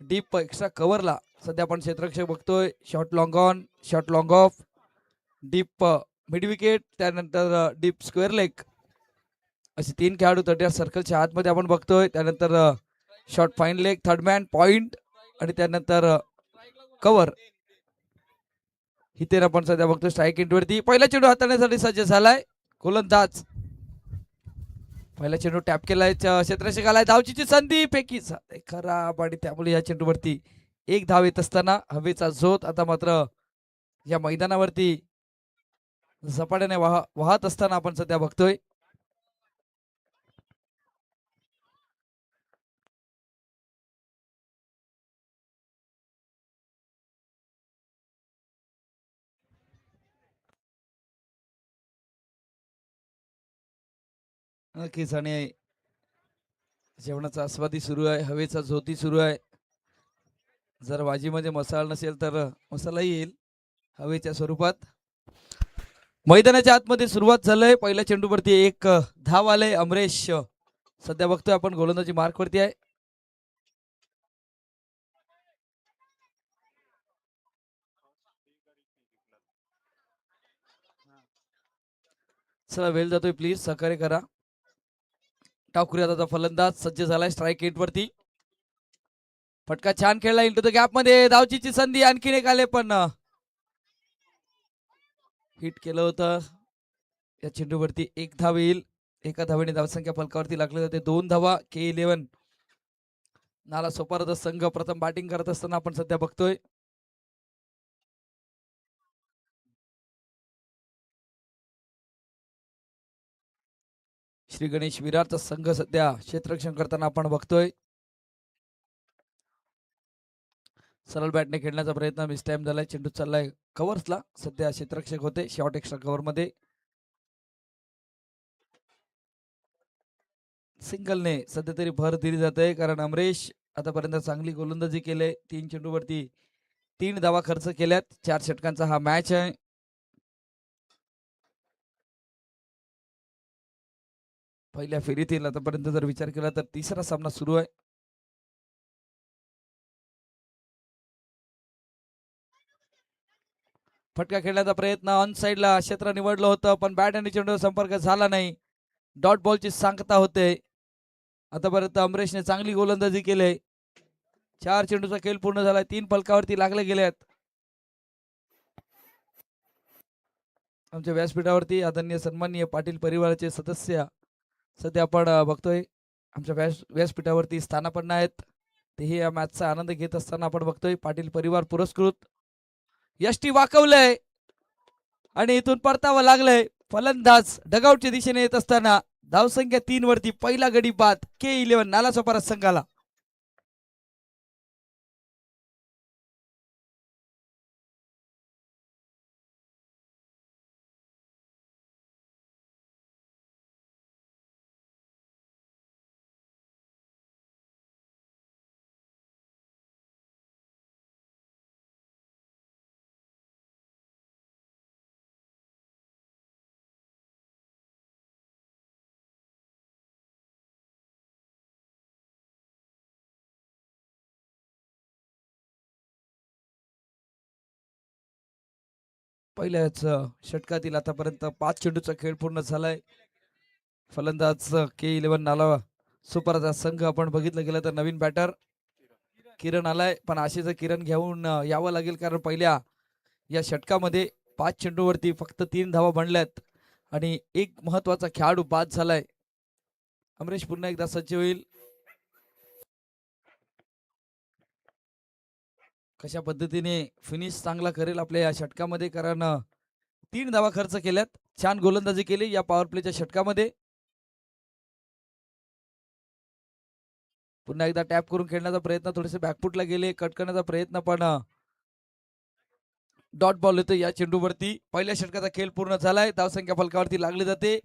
Deep extra कव्हरला सध्या आपण क्षेत्ररक्षक बघतोय. Shot long on, shot long of, deep mid wicket, त्यानंतर डीप स्क्वेअर लेग, असे 3 खेळाडू 30 सर्कलच्या आतमध्ये आपण बघतोय. त्यानंतर shot fine leg, third man point आणि त्यानंतर कव्हर. इथे आपण सध्या बघतोय स्ट्राईक एंडवरती पहिला चेंडू हाताळण्यासाठी सज्ज झालाय गोलंदाज. पहिला चेंडू टॅप केलाय, क्षेत्ररक्षक आलाय, धावचीची संधी, फेकी खराब आणि त्यामुळे या चेंडूवरती एक धाव येत असताना हवेचा झोत. आता मात्र या मैदानावरती झपाट्याने वाहत असताना आपण सध्या बघतोय. नक्कीच आणि जेवणाचा आस्वादी सुरू आहे, हवेचा झोती सुरू आहे. जर भाजीमध्ये मसाला नसेल तर मसाला येईल हवेच्या स्वरूपात. मैदानाच्या आतमध्ये सुरुवात झालंय. पहिल्या चेंडूवरती एक धाव आलंय. अमरेश सध्या बघतोय आपण गोलंदाजी मार्क वरती आहे. चला वेळ जातोय, प्लीज सहकार्य करा. टाकूयात आता फलंदाज सज्ज झालाय स्ट्राईक एट वरती. फटका छान खेळला इंटू द गॅप मध्ये, धावचीची संधी आणखीन एक आले पण हिट केलं होतं. या चेंडूवरती एक धाव येईल. एका धावेने धावसंख्या फलकावरती लागले जाते 2 धावा. K11 नाला सोपारत संघ प्रथम बॅटिंग करत असताना आपण सध्या बघतोय. श्री गणेश विरारचा संघ सध्या क्षेत्ररक्षण करताना आपण बघतोय. सरळ बॅटने खेळण्याचा प्रयत्न मिस टाइम झालाय. चेंडू चाललाय कव्हर्सला. सध्या क्षेत्ररक्षक होते शॉर्ट एक्स्ट्रा कव्हर मध्ये. सिंगलने सध्या तरी भर दिली जाते कारण अमरेश आतापर्यंत चांगली गोलंदाजी केले. 3 चेंडूवरती 3 धावा खर्च केल्यात. 4 षटकांचा हा मॅच आहे. पहिल्या फेरीतील आतापर्यंत जर विचार केला तर तिसरा सामना सुरू आहे. फटका खेळण्याचा प्रयत्न ऑन साइडला क्षेत्र निवडलं होतं पण बॅट आणि चेंडूवर संपर्क झाला नाही. डॉट बॉलची सांगता होते. आतापर्यंत अमरेशने चांगली गोलंदाजी केली. 4 चेंडूचा खेळ पूर्ण झाला. 3 फलकावरती लागले गेलेत. आमच्या व्यासपीठावरती आदरणीय सन्माननीय पाटील परिवाराचे सदस्य सध्या आपण बघतोय आमच्या व्यासपीठावरती स्थानापन्न आहेत. तेही या मॅचचा आनंद घेत असताना आपण बघतोय. पाटील परिवार पुरस्कृत यष्टी वाकवलंय आणि इथून परतावं लागलंय. फलंदाज डगआउटच्या दिशेने येत असताना धावसंख्या 3 वरती पहिला गडी बाद K11 नालासोपारा संघाला. पहिल्याच षटकातील आतापर्यंत 5 चेंडूचा खेळ पूर्ण झालाय. फलंदाज K11 नाला सुपरचा संघ आपण बघितलं गेलं तर नवीन बॅटर किरण आलाय पण आशेचं किरण घेऊन यावं लागेल कारण पहिल्या या षटकामध्ये 5 चेंडूवरती फक्त 3 धावा बनल्यात आणि एक महत्वाचा खेळाडू बाद झालाय. अमरेश पुन्हा एकदा सज्ज होईल. कशा पद्धतीने फिनिश चांगला करेल आपल्या या षटकामध्ये कारण 3 धावा खर्च केल्यात. छान गोलंदाजी केली या पॉवर प्लेच्या षटकामध्ये. पुन्हा एकदा टॅप करून खेळण्याचा प्रयत्न, थोडेसे बॅकफुटला गेले, कट करण्याचा प्रयत्न पण डॉट बॉल येतो या चेंडूवरती. पहिल्या षटकाचा खेळ पूर्ण झालाय. धावसंख्या फलकावरती लागली जाते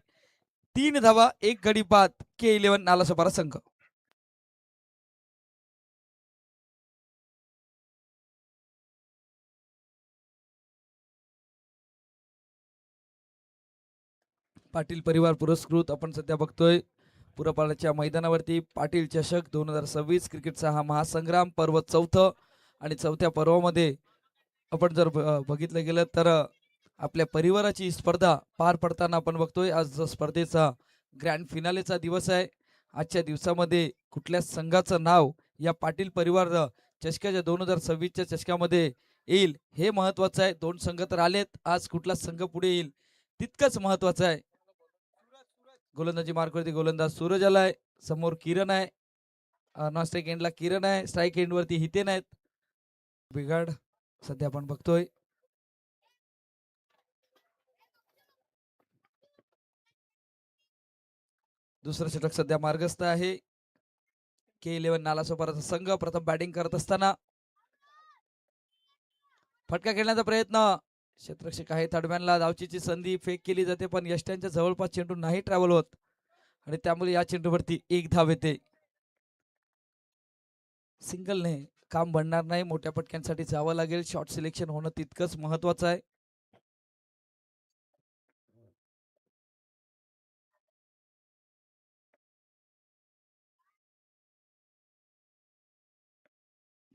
3 धावा, 1 गडी बाद K11 नालासोपारा संघ. पाटील परिवार पुरस्कृत आपण सध्या बघतोय पुरपाड्याच्या मैदानावरती पाटील चषक 2026 क्रिकेटचा हा महासंग्राम पर्व चौथं आणि चौथ्या पर्वामध्ये आपण जर बघितलं गेलं तर आपल्या परिवाराची स्पर्धा पार पडताना आपण बघतोय. आज स्पर्धेचा ग्रँड फिनालेचा दिवस आहे. आजच्या दिवसामध्ये कुठल्या संघाचं नाव या पाटील परिवार चषकाच्या 2026च्या चषकामध्ये येईल हे महत्वाचं आहे. दोन संघ तर आलेत, आज कुठला संघ पुढे येईल तितकंच महत्वाचं आहे. गोलंदाजी मार्कवरती गोलंदाज सूरज आलाय, समोर किरण आहे, नॉन स्ट्राईक एंडला किरण आहे, स्ट्राईक एंडवरती हितेन आहेत. बिघाड सध्या आपण बघतोय. दुसरं षटक सध्या मार्गस्थ आहे. K11 नालासोपाराचा संघ प्रथम बॅटिंग करत असताना फटका खेळण्याचा प्रयत्न, क्षेत्ररक्षक आहे थर्डमॅनला धावचीची संधी, फेक केली जाते पण यष्ट्यांच्या जवळपास चेंडू नाही ट्रॅव्हल होत आणि त्यामुळे या चेंडूवरती एक धाव येते. सिंगलने काम बनणार नाही, मोठ्या पटक्यांसाठी जावं लागेल. शॉट सिलेक्शन होणं तितकंच महत्वाचं आहे.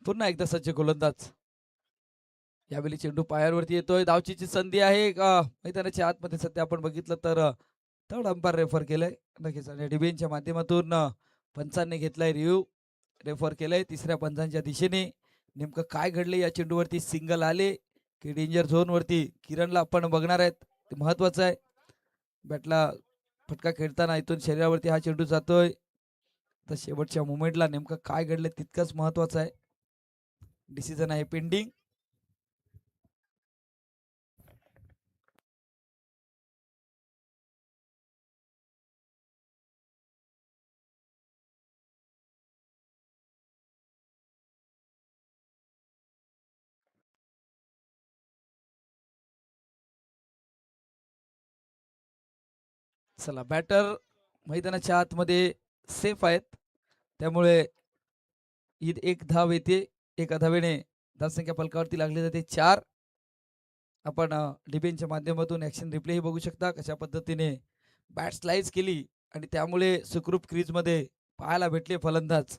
पुन्हा एकदा सज्ज गोलंदाज, यावेळी चेंडू पायावरती येतोय. धावचीची संधी आहे मैदानाच्या आतमध्ये सध्या आपण बघितलं तर थर्ड अंपायर रेफर केलंय नक्कीच आणि डिबेनच्या माध्यमातून पंचांनी घेतलाय रिव्ह्यू, रेफर केलंय तिसऱ्या पंचांच्या दिशेने. नेमकं काय घडले या चेंडूवरती? सिंगल आले की डेंजर झोन वरती किरणला आपण बघणार आहेत, ते महत्वाचं आहे. बॅटला फटका खेळताना इथून शरीरावरती हा चेंडू जातोय, तर शेवटच्या मुमेंटला नेमकं काय घडलं तितकंच महत्वाचं आहे. डिसिजन आहे पेंडिंग. चला, बॅटर मैदानाच्या आतमध्ये सेफ आहेत, त्यामुळे एक धाव येते. एका धावेने धावसंख्या फलकावरती लागली जाते 4. आपण डिबेनच्या माध्यमातून ऍक्शन रिप्ले बघू शकता कशा पद्धतीने बॅट स्लाइस केली आणि त्यामुळे सुखरूप क्रीज मध्ये पाहायला भेटले फलंदाज.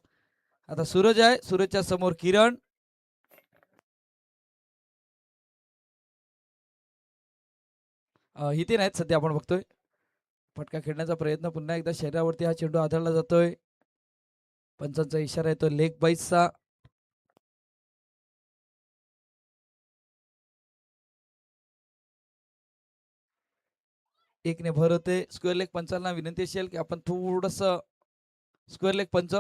आता सूरज आहे, सूरजच्या समोर किरण. इथे नाहीत सध्या आपण बघतोय. फटका खेळण्याचा प्रयत्न, पुन्हा एकदा शरीरावरती हा चेंडू आदळला जातोय. पंचांचा इशारा येतो लेग बाईसचा. एकने भर होते. स्क्वेअर लेग पंचांना विनंती असेल की आपण थोडस स्क्वेअर लेग पंच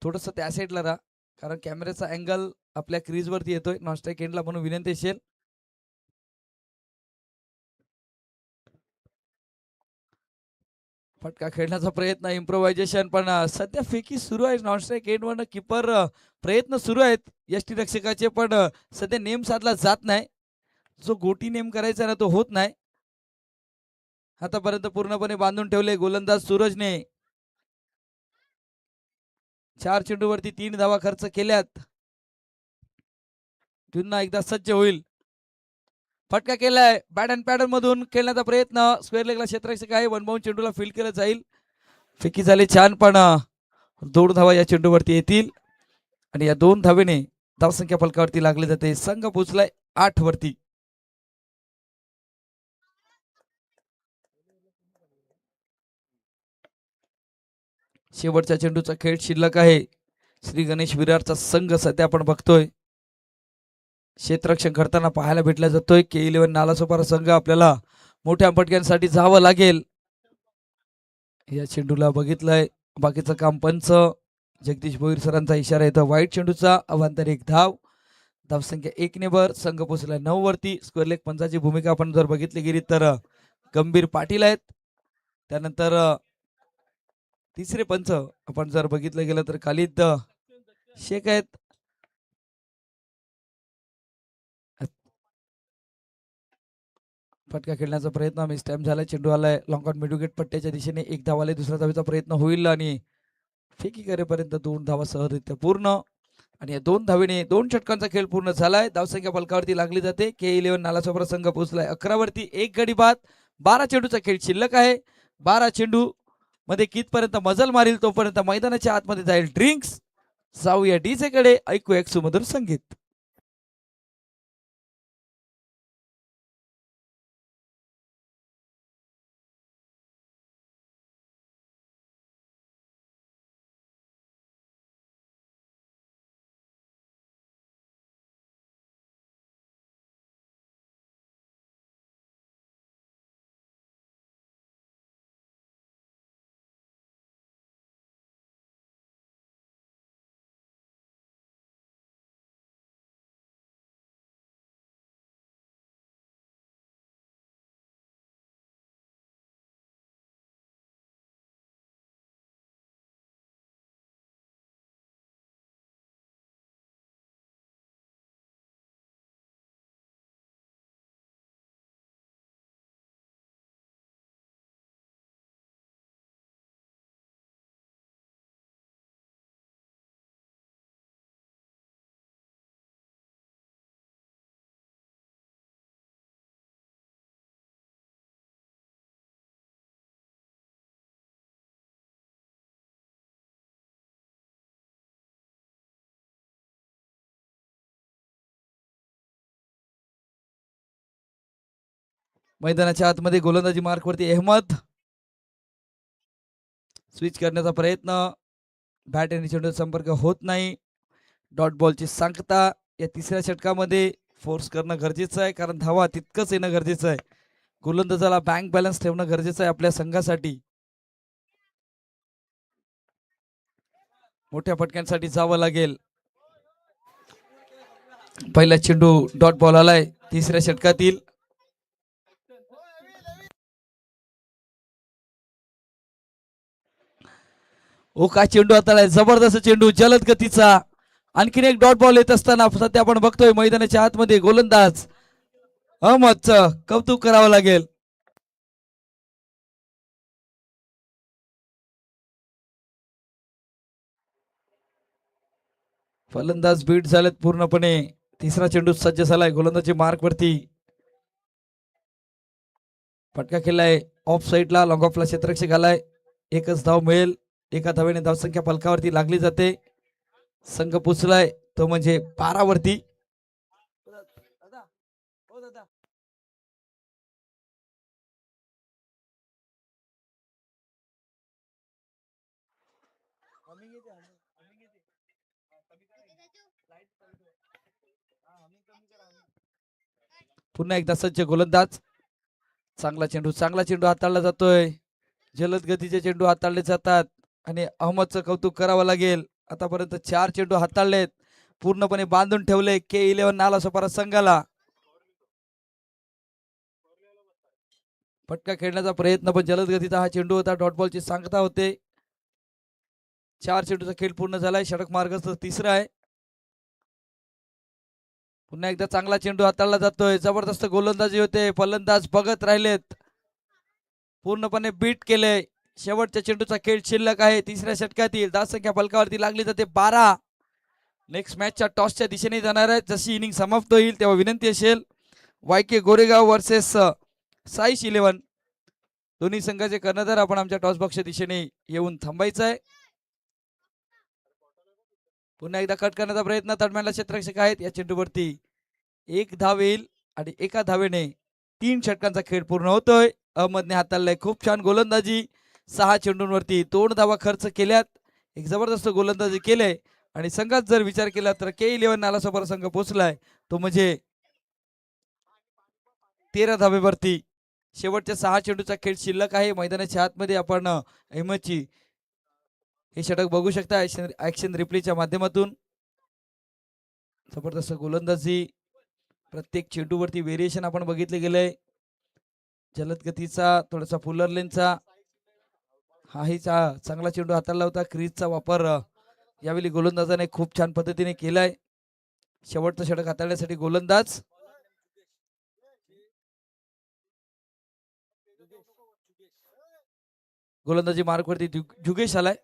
थोडस त्या साईडला राहा, कारण कॅमेऱ्याचा अँगल आपल्या क्रीज वरती येतोय नॉन स्ट्राईक एंडला, म्हणून विनंती असेल. फटका खेळण्याचा प्रयत्न, इम्प्रोव्हायझेशन, पण सध्या फेकी सुरू आहे नॉन स्ट्राईक एंड वरनं. किपर प्रयत्न सुरू आहेत यष्टी रक्षकाचे, पण सध्या नेम साधला जात नाही. जो गोटी नेम करायचा ना तो होत नाही. आतापर्यंत पूर्णपणे बांधून ठेवले गोलंदाज सूरजने. 4 चेंडूवरती 3 धावा खर्च केल्यात. पुन्हा एकदा सज्ज होईल. फटका केलाय बॅट अँड पॅडर मधून खेळण्याचा प्रयत्न. स्क्वेअर लेगला क्षेत्ररक्षक आहे, वन बाउंड चेंडूला फील्ड केलं जाईल. फेकी झाली छान, पण 2 धावा या चेंडूवरती येतील आणि या 2 धावेने धावसंख्या फलकावरती लागले जाते. संघ पोहोचलाय 8 वरती. शेवटच्या चेंडूचा खेळ शिल्लक आहे. श्री गणेश विरारचा संघ सध्या आपण बघतोय क्षेत्ररक्षण करताना पाहायला भेटला जातोय. K11 नालासोपारा संघ आपल्याला मोठ्या फटक्यांसाठी जावं लागेल. या चेंडूला बघितलंय, बाकीचं काम पंच जगदीश भोईर सरांचा इशारा येतो वाईट चेंडूचा. अवांतर 1 धाव, धावसंख्या 1 ने भर. संघ पोहोचलाय 9 वरती. स्क्वेअर लेग पंचाची भूमिका आपण जर बघितली गेली तर गंभीर पाटील आहेत. त्यानंतर तिसरे पंच आपण जर बघितलं गेलं तर खालिद शेख आहेत. फटका खेळण्याचा प्रयत्न, मिस टाइम झालाय. चेंडू आलाय लॉंग ऑन मिडविकेट पट्ट्याच्या दिशेने. 1 धाव आले. दुसऱ्या धावेचा प्रयत्न होईल आणि फेकी करेपर्यंत 2 धावा सहजरित्या पूर्ण आणि या 2 धावेने 2 षटकांचा खेळ पूर्ण झालाय. धावसंख्या फलकावरती लागली जाते. K11 नालासोपारा संघ पोहोचलाय 11 वरती. 1 गडी बाद. 12 चेंडूचा खेळ शिल्लक आहे. 12 चेंडू मध्ये कितपर्यंत मजल मारील तोपर्यंत मैदानाच्या आतमध्ये जाईल ड्रिंक्स. जाऊया डीजे कडे, ऐकूया एक सुमधुर संगीत. मैदानाच्या आतमध्ये गोलंदाजी मार्कवरती अहमद. स्विच करण्याचा प्रयत्न, बॅट आणि चेंडू संपर्क होत नाही. डॉट बॉलची सांगता. या तिसऱ्या षटकामध्ये फोर्स करणं गरजेचं आहे, कारण धावा तितकंच येणं गरजेचं आहे. गोलंदाजाला बँक बॅलन्स ठेवणं गरजेचं आहे आपल्या संघासाठी. मोठ्या फटक्यांसाठी जावं लागेल. पहिला चेंडू डॉट बॉल आलाय तिसऱ्या षटकातील. ओ काय चेंडू हाताळाय, जबरदस्त चेंडू, जलद गतीचा. आणखीन एक डॉट बॉल येत असताना सध्या आपण बघतोय मैदानाच्या आतमध्ये गोलंदाज अहमदचं कौतुक करावं लागेल. फलंदाज बीट झालेत पूर्णपणे. तिसरा चेंडू सज्ज झालाय गोलंदाजी मार्क वरती. फटका केलाय ऑफ साईडला, लॉंग ऑफला क्षेत्ररक्षक आलाय. एकच धाव मिळेल. एका धावेने धावसंख्या फलकावरती लागली जाते. संघ पोचलाय तो म्हणजे 12 वरती. पुन्हा एकदा सज्ज गोलंदाज. चांगला चेंडू हाताळला जातोय. जलद गतीचे चेंडू हाताळले जातात आणि अहमदचं कौतुक करावं लागेल. आतापर्यंत 4 चेंडू हाताळलेत, पूर्णपणे बांधून ठेवले K11 नाला सोपारा संघाला. फटका खेळण्याचा प्रयत्न, पण जलद गतीचा हा चेंडू होता. डॉट बॉलची सांगता होते. 4 चेंडूचा खेळ पूर्ण झालाय. षटक मार्गस्थ तिसरा आहे. पुन्हा एकदा चांगला चेंडू हाताळला जातोय. जबरदस्त गोलंदाजी होते. फलंदाज बघत राहिलेत. पूर्णपणे बीट केले. शेवटच्या चेंडूचा खेळ शिल्लक आहे. तिसऱ्या षटकातील धावसंख्या फलकावरती लागली जाते 12. नेक्स्ट मॅचच्या टॉसच्या दिशेने जाणार आहे. जशी इनिंग समाप्त होईल तेव्हा विनंती असेल, वायके गोरेगाव वर्सेस साईश 11 दोन्ही संघाचे कर्णधार आपण आमच्या टॉस बॉक्सच्या दिशेने येऊन थांबायचं आहे. पुन्हा एकदा कट करण्याचा प्रयत्न, तडम्याला क्षेत्ररक्षक आहेत. या चेंडूवरती एक धाव येईल आणि एका धावेने 3 षटकांचा खेळ पूर्ण होतोय. अहमदने हाताळलाय खूप छान गोलंदाजी. 6 चेंडूंवरती 2 धावा खर्च केल्यात. एक जबरदस्त गोलंदाजी केले आणि संघात जर विचार केला तर K11 नालासोपारा संघ पोहोचलाय तो म्हणजे 13 धावेवरती. शेवटच्या 6 चेंडूचा खेळ शिल्लक आहे. मैदानाच्या आतमध्ये आपण अहमदची हे षटक बघू शकता ऍक्शन रिप्लेच्या माध्यमातून. जबरदस्त गोलंदाजी, प्रत्येक चेंडूवरती व्हेरिएशन आपण बघितले गेलंय. जलद गतीचा, थोडासा फुलर लेनचा, हाही चांगला चेंडू हाताळला होता. क्रीजचा वापर यावेळी गोलंदाजाने खूप छान पद्धतीने केलाय. शेवटचं षटक हाताळण्यासाठी गोलंदाज गोलंदाजी मार्कवरती जुगेश आलाय.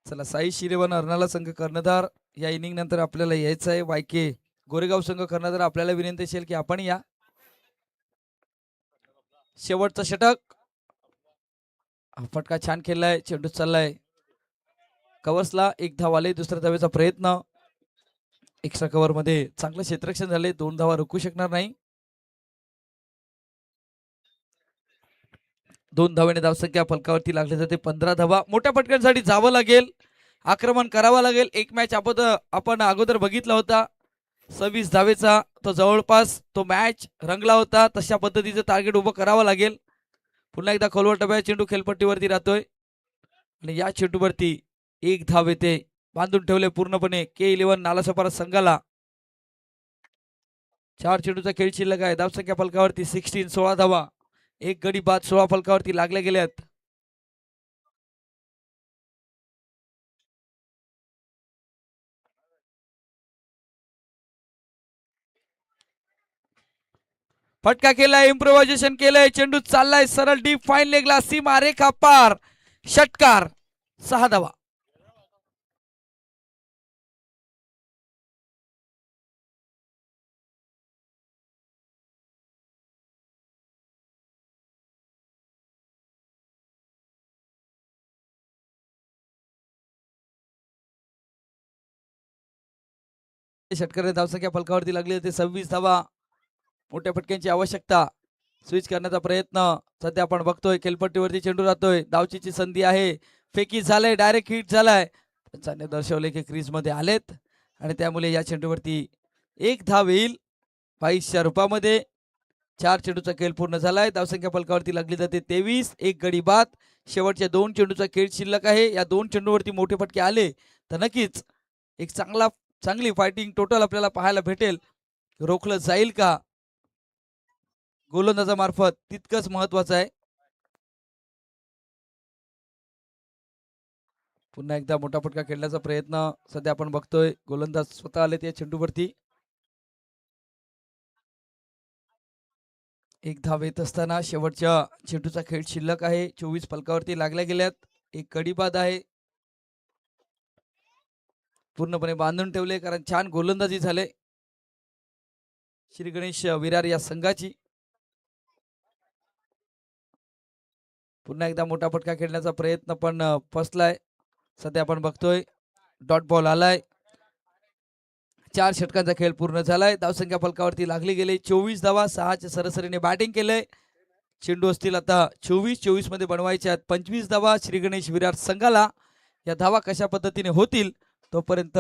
चला साई शिरेवन अर्नाला संघ कर्णधार या इनिंग नंतर आपल्याला यायचं आहे. वायके गोरेगाव संघ कर्णधार आपल्याला विनंती असेल की आपण या. शेवटचा षटक, फटका छान खेळलाय, चेंडू चाललाय कव्हर्सला, एक धाव आले. दुसऱ्या धावेचा प्रयत्न, एक्स्ट्रा कव्हर मध्ये चांगलं क्षेत्ररक्षण झाले, 2 धावा रोखू शकणार नाही. 2 धावाने धावसंख्या फलकावरती लागली जाते. 15 धावा मोठ्या फटक्यांसाठी जावं लागेल, आक्रमण करावं लागेल. एक मॅच आपण अगोदर बघितला होता 26 धावेचा, तो जवळपास तो मॅच रंगला होता. तशा पद्धतीचं टार्गेट उभं करावं लागेल. पुन्हा एकदा खोलवर टप्प्या चेंडू खेळपट्टीवरती राहतोय आणि या चेंडूवरती एक धाव येते. बांधून ठेवले पूर्णपणे K11 नालासोपारा संघाला. 4 चेंडूचा खेळ शिल्लक आहे. धावसंख्या फलकावरती 16 धावा, एक गडी बाद 16 फलकावरती लागल्या गेल्यात. फटका केलाय, इम्प्रोव्हायझेशन केलंय, चेंडू चाललाय सरळ डीप फाईन लेगला, सीमा रेखा पार, षटकार, 6 धावा. षटकार धावसंख्या फलकावरती लागली होती 26 धावा. मोठ्या फटक्यांची आवश्यकता, स्विच करण्याचा प्रयत्न सध्या आपण बघतोय. खेळपट्टीवरती चेंडू राहतोय, धावचीची संधी आहे, फेकी झालंय, डायरेक्ट हिट झालाय. पंचाने दर्शवले की क्रीज मध्ये आलेत आणि त्यामुळे या चेंडूवरती एक धाव येईल 22च्या रूपामध्ये. 4 चेंडूचा खेळ पूर्ण झालाय. धावसंख्या फलकावरती लागली जाते 23, एक गडी बाद. शेवटच्या 2 चेंडूचा खेळ शिल्लक आहे. या 2 चेंडूवरती मोठे फटके आले तर नक्कीच एक चांगली फायटिंग टोटल आपल्याला पाहायला भेटेल. रोखलं जाईल का गोलंदाजामार्फत, तितकंच महत्वाचं आहे. पुन्हा एकदा मोठा फटका खेळण्याचा प्रयत्न सध्या आपण बघतोय. गोलंदाज स्वतः आले त्या चेंडूवरती. एक धाव येत असताना शेवटच्या चेंडूचा खेळ शिल्लक आहे. 24 फलकावरती लागल्या गेल्यात, एक कडी बाद आहे. पूर्णपणे बांधून ठेवले कारण छान गोलंदाजी झाले श्री गणेश विरार या संघाची. पुन्हा एकदा मोठा फटका खेळण्याचा प्रयत्न पण फसलाय. सध्या आपण बघतोय डॉट बॉल आलाय. 4 षटकांचा खेळ पूर्ण झालाय. धावसंख्या फलकावरती लागली गेली 24 धावा. 6च्या सरासरीने बॅटिंग केलंय. चेंडू असतील आता 24 मध्ये बनवायचे आहेत 25 धावा श्री गणेश विरार संघाला. या धावा कशा पद्धतीने होतील तोपर्यंत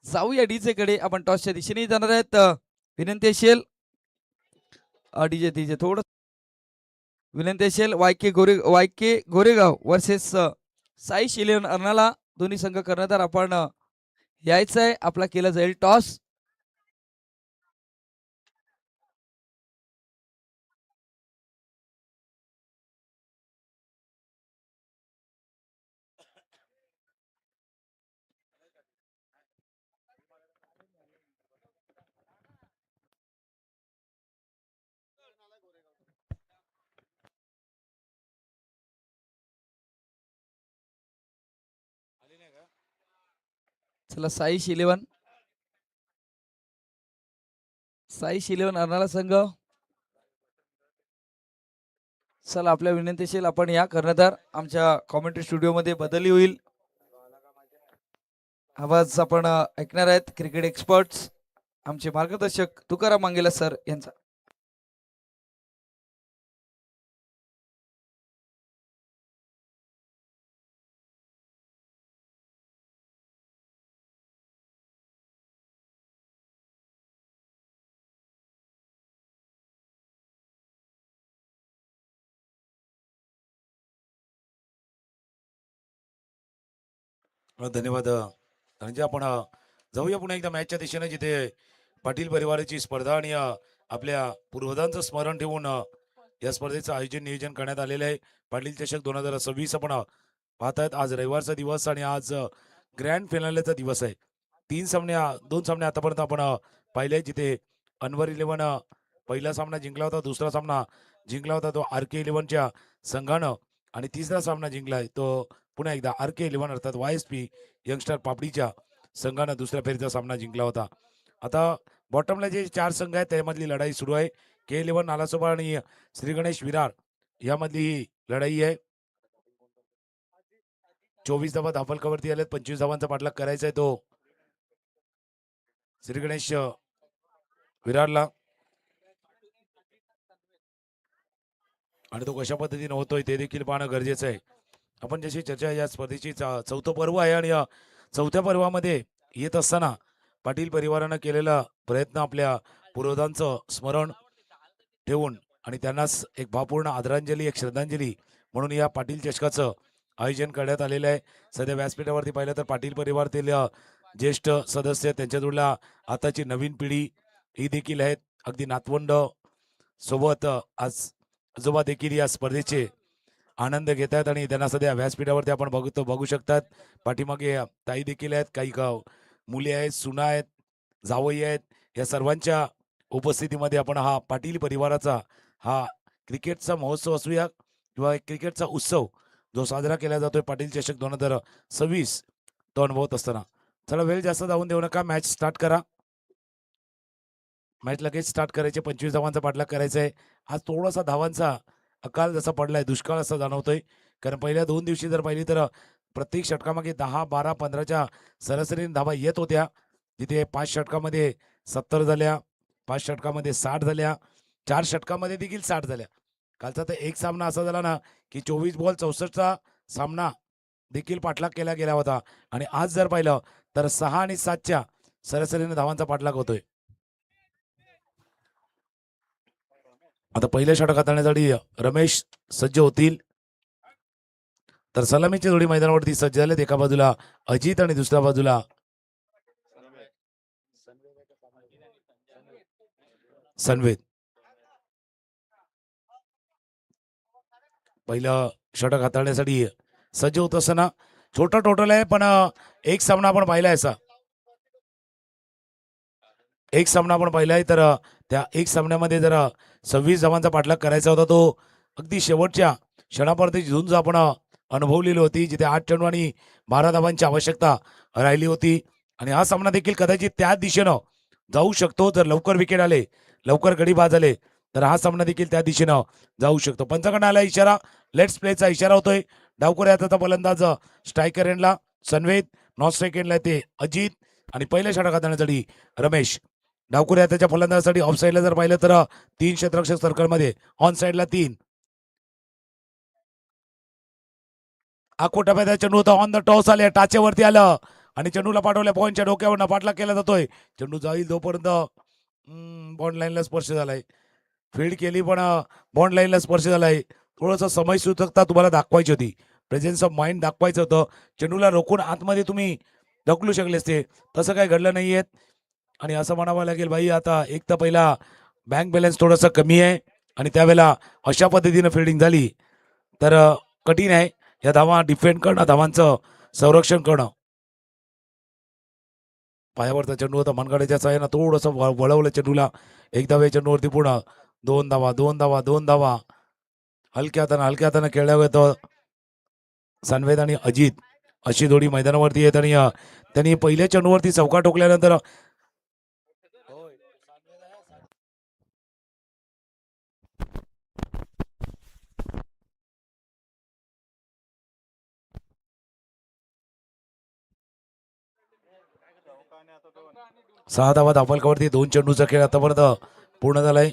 जाऊया डीजे कडे. आपण टॉसच्या दिशेने जाणार आहेत. विनंती असेल डीजे थोडं विनंती असेल वायके गोरेगाव वर्सेस साई शिलेवन अर्नाला, दोन्ही संघ कर्णधार आपण यायचं आहे. आपला केला जाईल टॉस. चला साई शिलेवन अर्नाला संघ, चला आपल्या विनंतीशील आपण या कर्णधार. आमच्या कॉमेंट्री स्टुडिओ मध्ये बदली होईल. आवाज आपण ऐकणार आहेत क्रिकेट एक्सपर्ट्स आमचे मार्गदर्शक तुकाराम मांगेला सर यांचा. धन्यवाद धनंजय. आपण जाऊया पुन्हा एकदा मॅचच्या दिशेने, जिथे पाटील परिवाराची स्पर्धा आणि आपल्या पूर्वजांचं स्मरण ठेवून या स्पर्धेचं आयोजन नियोजन करण्यात आलेलं आहे. पाटील चषक 2026 आपण पाहतायत. आज रविवारचा दिवस आणि आज ग्रँड फिनालेचा दिवस आहे. 2 सामने आतापर्यंत आपण पाहिले, जिथे अनवर 11 पहिला सामना जिंकला होता, दुसरा सामना जिंकला होता तो RK11च्या संघानं, आणि तिसरा सामना जिंकलाय तो पुन्हा एकदा RK11 अर्थात YSP यंगस्टर पापडीच्या संघानं दुसऱ्या फेरीचा सामना जिंकला होता. आता बॉटमला जे 4 संघ आहेत त्यामधली लढाई सुरू आहे. K11 नालासोबा आणि श्री गणेश विरार यामधली ही लढाई आहे. 24 धावा धावफलकावरती आलेत. 25 धावांचा पाठलाग करायचा आहे तो श्री गणेश विरारला, आणि तो कशा पद्धतीने होतोय ते देखील पाहणं गरजेचं आहे. आपण जशी चर्चा या स्पर्धेची चौथं पर्व आहे आणि या चौथ्या पर्वामध्ये येत असताना पाटील परिवारानं केलेला प्रयत्न, आपल्या पूर्वजांचं स्मरण ठेवून आणि त्यांनाच एक भावपूर्ण आदरांजली, एक श्रद्धांजली म्हणून या पाटील चषकाचं आयोजन करण्यात आलेलं आहे. सध्या व्यासपीठावरती पाहिलं तर पाटील परिवारातील ज्येष्ठ सदस्य, त्यांच्या जोडला आताची नवीन पिढी ही देखील आहेत. अगदी नातवंड सोबत आज आजोबा देखील या स्पर्धेचे आनंद घेत आहेत आणि त्यांना सध्या व्यासपीठावरती आपण बघू शकतात. पाठीमागे ताई देखील आहेत, काही मुली आहेत, सुना आहेत, जावई आहेत. या सर्वांच्या उपस्थितीमध्ये आपण हा पाटील परिवाराचा हा क्रिकेटचा महोत्सव असूया किंवा एक क्रिकेटचा उत्सव जो साजरा केला जातोय पाटील चषक 2026 तो अनुभवत असताना. चला वेळ जास्त जाऊन देऊ नका, मॅच स्टार्ट करा. मॅच लगेच स्टार्ट करायचे. 25 धावांचा पाठलाग करायचा आहे. आज थोडासा धावांचा अकाल जसा पडलाय, दुष्काळ असा जाणवतोय. कारण पहिल्या 2 दिवशी जर पाहिली तर प्रत्येक षटकामागे 10, 12, 15च्या सरासरीने धावा येत होत्या. जिथे 5 षटकामध्ये 70 झाल्या, 5 षटकामध्ये 60 झाल्या, 4 षटकामध्ये देखील 60 झाल्या. कालचा तर एक सामना असा झाला ना की 24 बॉल 64चा सामना देखील पाठलाग केला गेला होता. आणि आज जर पाहिलं तर 6 आणि 7च्या सरासरीने धावांचा पाठलाग होतोय. आता पहिल्या षटक हाताळण्यासाठी रमेश सज्ज होतील, तर सलामीची जोडी मैदानावरती सज्ज झालेत. एका बाजूला अजित आणि दुसऱ्या बाजूला सनवेद. पहिलं षटक हाताळण्यासाठी सज्ज होत असताना छोटा टोटल आहे, पण एक सामना आपण पाहिलाय असा, एक सामना आपण पाहिलाय. तर त्या एक सामन्यामध्ये जर 26 धावांचा पाठलाग करायचा होता, तो अगदी शेवटच्या क्षणापर्यंत झुंज आपण अनुभवलेली होती, जिथे 8 चेंडू आणि 12 धावांची आवश्यकता राहिली होती. आणि हा सामना देखील कदाचित त्या दिशेनं जाऊ शकतो. जर लवकर विकेट आले, लवकर गडी बाद झाले, तर हा सामना देखील त्या दिशेनं जाऊ शकतो. पंचाकडनं आला इशारा, लेट्स प्लेचा इशारा होतोय. डावकर याचा फलंदाज स्ट्रायकर एंडला सनवेद, नॉन स्ट्राईक एंडला ते अजित आणि पहिल्या षटक हाताळण्यासाठी रमेश. डावकर याच्या फलंदाजासाठी ऑफ साईडला जर पाहिलं तर 3 क्षेत्ररक्षक सर्कलमध्ये, ऑन साईडला 3. आखोटा चेंडू होता, ऑन द टॉस आले, टाचेवरती आलं आणि चेंडूला पाठवल्या पॉईंटच्या डोक्यावर पाठलाग केला जातोय. चेंडू जाईल तोपर्यंत बॉन्ड लाईनला स्पर्श झालाय. फील्ड केली पण बॉन्ड लाईनला स्पर्श झालाय. थोडंसं समय सूचकता तुम्हाला दाखवायची होती, प्रेझेन्स ऑफ माइंड दाखवायचं होतं. चेंडूला रोखून आतमध्ये तुम्ही ढकलू शकले असते, तसं काही घडलं नाहीये. आणि असं म्हणावं लागेल भाई, आता एक तर पहिला बँक बॅलन्स थोडासा कमी आहे आणि त्यावेळेला अशा पद्धतीनं फिल्डिंग झाली तर कठीण आहे या धावा डिफेंड करणं, धावांचं संरक्षण करणं. पायावरचा चेंडू होता, मनगड्याच्या साह्यानं थोडंसं वळवलं चेंडूला. एक धावे चेंडूवरती पुन्हा 2 धावा, 2 धावा, 2 धावा. हलक्या हातानं खेळल्या होतं सनवेद आणि अजित, अशी जोडी मैदानावरती येत आणि त्यांनी पहिल्या चेंडूवरती चौका ठोकल्यानंतर सहा धावा धावफलकावरती. 2 चेंडूचा खेळ आतापर्यंत पूर्ण झालाय.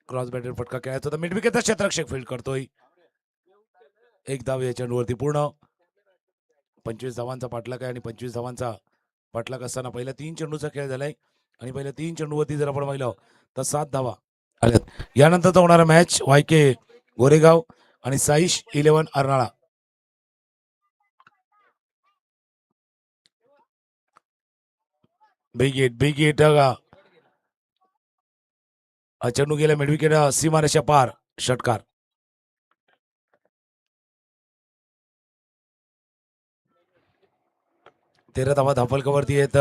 क्रॉस बॅटर फटका खेळायचा होता. मिड विकेटचा क्षेत्ररक्षक फील्ड करतोय. एक धाव या चेंडूवरती पूर्ण. 25 धावांचा पाठलाग आहे आणि 25 धावांचा पाठलाग असताना पहिल्या 3 चेंडूचा खेळ झालाय आणि पहिल्या 3 चेंडूवरती जर आपण पाहिलं तर 7 धावा आल्यात. यानंतरचा होणारा मॅच YK गोरेगाव आणि साईश 11 अर्नाळा. बिग हिट चेंडू गेला मिडविकेट सीमारेषा पार, षटकार. तेरा धावा धावफलकावरती येत.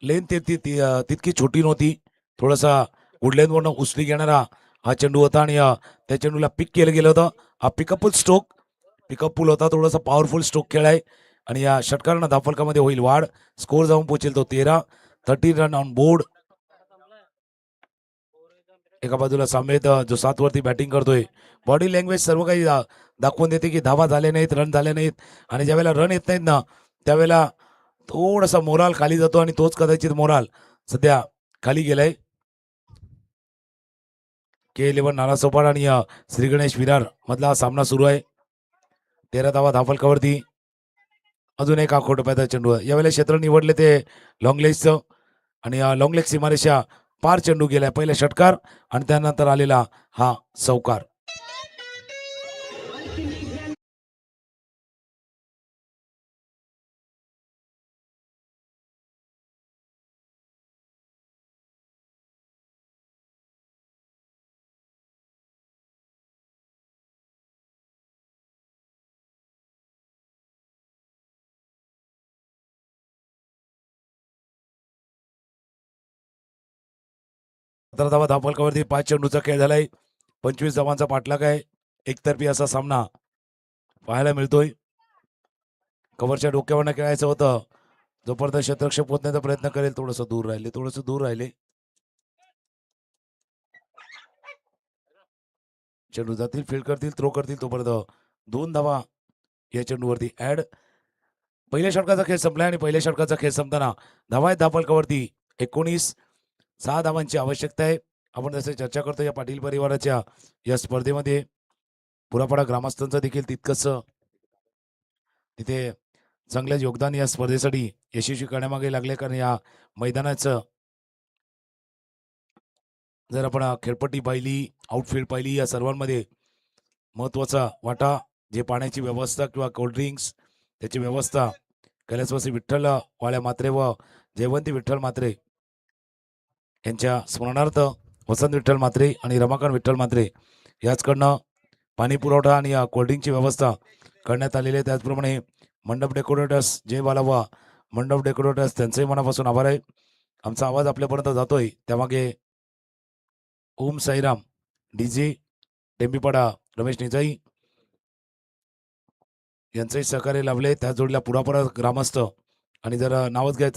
लेन तितकी छोटी नव्हती, थोडासा वुडलँड वरनं उचली घेणारा हा चेंडू होता आणि त्या चेंडूला पिक केलं गेलं होतं. हा पिकअप स्ट्रोक पिकअप पुल होता. थोडासा पॉवरफुल स्ट्रोक खेळ आहे आणि या षटकारानं धावफलकामध्ये होईल वाढ. स्कोर जाऊन पोहोचेल तो 13 रन ऑन बोर्ड. एका बाजूला सामयेत जो 7 वरती बॅटिंग करतोय. बॉडी लँग्वेज सर्व काही दाखवून देते की धावा झाले नाहीत, रन झाले नाहीत आणि ज्यावेळेला रन येत नाहीत ना त्यावेळेला थोडासा मोराल खाली जातो आणि तोच कदाचित मोराल सध्या खाली गेलाय. के11 नालासोपारा आणि श्री गणेश विरार मधला हा सामना सुरू आहे. 13 धावा धावफलकावरती. अजून एक आखोटप्याचा चेंडू आहे. यावेळेला क्षेत्र निवडले ते लॉंगलेगचं आणि लॉंगलेग सीमारेषा पार चेंडू गेलाय. पहिला षटकार आणि त्यानंतर आलेला हा चौकार. धावा धावफलकावरती 5 चेंडूचा खेळ झालाय. 25 धावांचा पाठलाग आहे. एकतर्फी असा सामना पाहायला मिळतोय. कव्हरच्या डोक्यावरनं खेळायचं होतं. जोपर्यंत क्षेत्ररक्षक पोहोचण्याचा प्रयत्न करेल थोडंसं दूर राहिले. चेंडू जातील, फील्ड करतील, थ्रो करतील तोपर्यंत 2 धावा या चेंडूवरती ऍड. पहिल्या षटकाचा खेळ संपलाय आणि पहिल्या षटकाचा खेळ संपताना धावा आहेत धावफलकावरती 19. 6 धावांची आवश्यकता आहे. आपण जसे चर्चा करतो या पाटील परिवाराच्या या स्पर्धेमध्ये पुरापाडा ग्रामस्थांचं देखील तितकंच तिथे चांगलं योगदान या स्पर्धेसाठी यशस्वी करण्यामागे लागले. कारण या मैदानाचं जर आपण खेळपट्टी पाहिली, आउटफील्ड पाहिली, या सर्वांमध्ये महत्वाचा वाटा जे पाण्याची व्यवस्था किंवा कोल्ड्रिंक्स त्याची व्यवस्था कैलासवासी विठ्ठल वाळ्या मात्रे व जयवंती विठ्ठल मात्रे यांच्या स्मरणार्थ वसंत विठ्ठल मात्रे आणि रमाकांत विठ्ठल मात्रे याचकडनं पाणी पुरवठा आणि कोल्ड्रिंकची व्यवस्था करण्यात आलेली आहे. त्याचप्रमाणे मंडप डेकोरेटर्स जय बालावा मंडप डेकोरेटर्स त्यांचंही मनापासून आभार आहे. आमचा आवाज आपल्यापर्यंत जातोय त्यामागे ओम साईराम डीजे टेंबीपाडा रमेश निजाई यांचंही सहकार्य लाभले. त्या जोडीला पुरापाडा ग्रामस्थ आणि जर नावच घ्यायचं